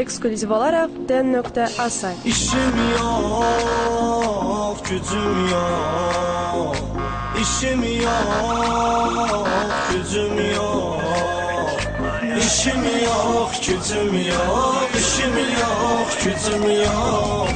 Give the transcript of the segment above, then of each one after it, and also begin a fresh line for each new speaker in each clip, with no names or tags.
Eksklüziv olarak den.asay.
İşim yok, gücüm yok. İşim yok, gücüm yok. İşim yok, gücüm yok. İşim yok, gücüm yok.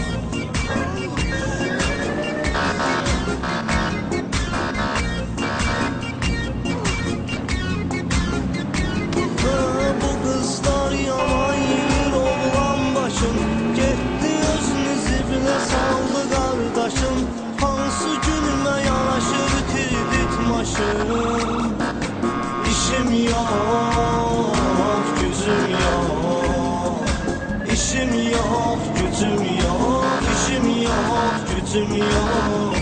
Bu kızlar yalan yiyir oğlan başım. Getdi özünü zibilə saldı qardaşım. Hansı günümə yanaşır tirit maşın. İşim yok, gücüm yok. İşim yok, gücüm yok. İşim yok, gücüm yok.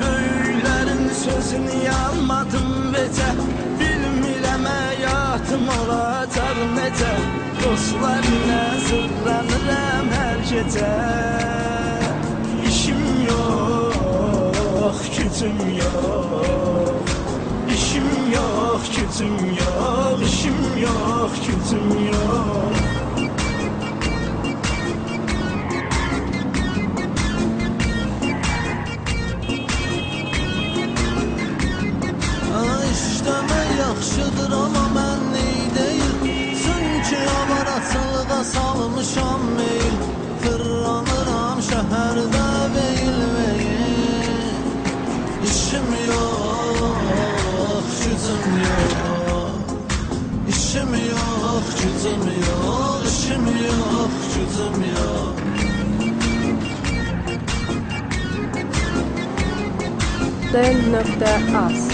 Böyüklərin sözünü yanmadım becə. Bilmirəm həyatım olacaq necə. Dostlarla sırlanıram hər gecə. İşim yok, gücüm yok. İşim yok, gücüm yok. İşim yok, gücüm yok. İşləmək yaxşıdır amma mən neydəyim. Çünki avarasılığa salmışam meyil. Fırlanıram şəhərdə veyil veyil. İşim yok, gücüm yok. İşim yok, gücüm yok. İşim yok, gücüm yok.
Den.as